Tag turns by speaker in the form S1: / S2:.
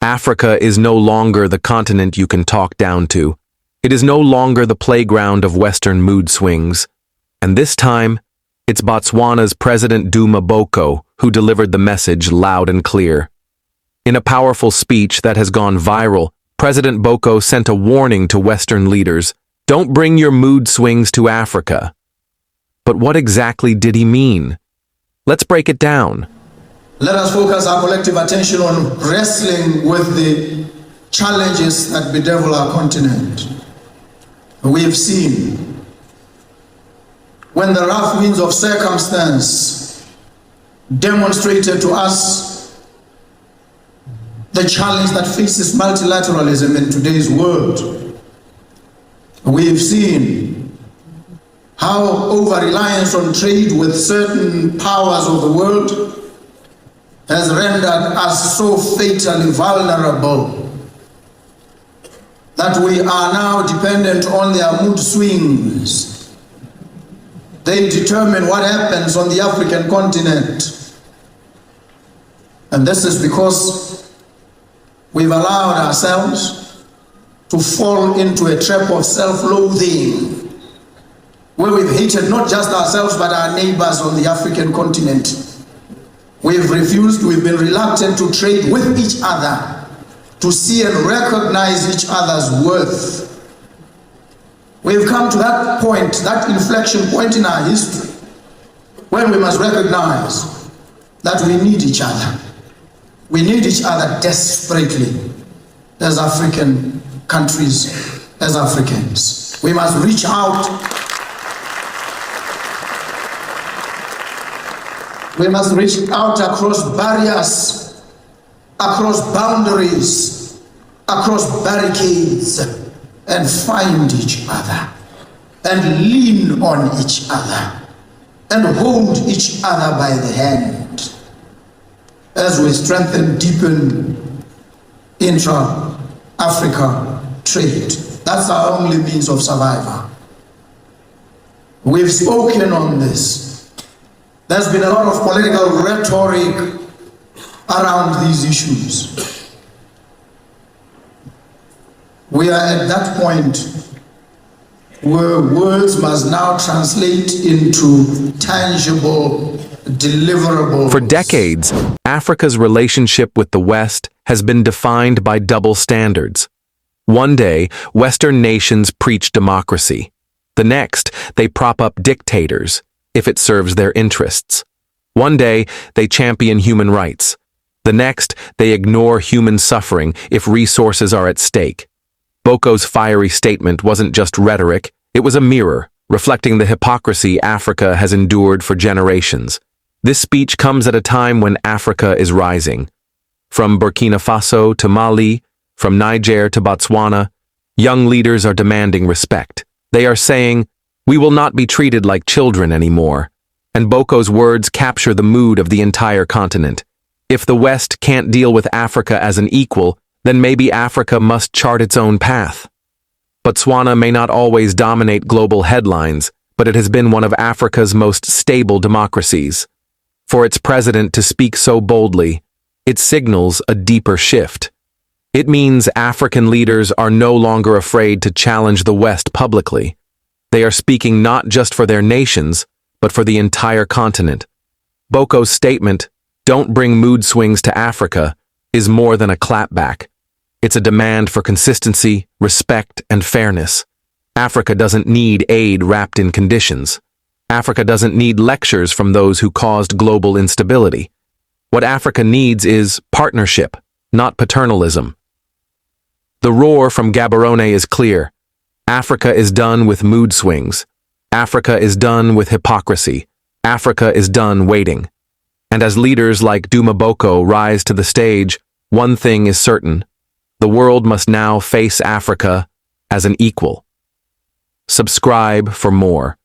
S1: Africa is no longer the continent you can talk down to. It is no longer the playground of Western mood swings. And this time, it's Botswana's President Boko who delivered the message loud and clear. In a powerful speech that has gone viral, President Boko sent a warning to Western leaders: don't bring your mood swings to Africa. But what exactly did he mean? Let's break it down.
S2: Let us focus our collective attention on wrestling with the challenges that bedevil our continent. We have seen when the rough winds of circumstance demonstrated to us the challenge that faces multilateralism in today's world. We have seen how over-reliance on trade with certain powers of the world has rendered us so fatally vulnerable that we are now dependent on their mood swings. They determine what happens on the African continent. And this is because we've allowed ourselves to fall into a trap of self-loathing, where we've hated not just ourselves but our neighbors on the African continent. We've refused, we've been reluctant to trade with each other, to see and recognize each other's worth. We've come to that point, that inflection point in our history, when we must recognize that we need each other. We need each other desperately as African countries, as Africans. We must reach out. We must reach out across barriers, across boundaries, across barricades, and find each other, and lean on each other, and hold each other by the hand as we strengthen, deepen intra-Africa trade. That's our only means of survival. We've spoken on this. There's been a lot of political rhetoric around these issues. We are at that point where words must now translate into tangible, deliverables.
S1: For decades, Africa's relationship with the West has been defined by double standards. One day, Western nations preach democracy. The next, they prop up dictators, if it serves their interests. One day, they champion human rights. The next, they ignore human suffering if resources are at stake. Boko's fiery statement wasn't just rhetoric, it was a mirror, reflecting the hypocrisy Africa has endured for generations. This speech comes at a time when Africa is rising. From Burkina Faso to Mali, from Niger to Botswana, young leaders are demanding respect. They are saying, "We will not be treated like children anymore." And Boko's words capture the mood of the entire continent. If the West can't deal with Africa as an equal, then maybe Africa must chart its own path. Botswana may not always dominate global headlines, but it has been one of Africa's most stable democracies. For its president to speak so boldly, it signals a deeper shift. It means African leaders are no longer afraid to challenge the West publicly. They are speaking not just for their nations, but for the entire continent. Boko's statement, "Don't bring mood swings to Africa," is more than a clapback. It's a demand for consistency, respect, and fairness. Africa doesn't need aid wrapped in conditions. Africa doesn't need lectures from those who caused global instability. What Africa needs is partnership, not paternalism. The roar from Gaborone is clear. Africa is done with mood swings. Africa is done with hypocrisy. Africa is done waiting. And as leaders like Boko rise to the stage, one thing is certain: the world must now face Africa as an equal. Subscribe for more.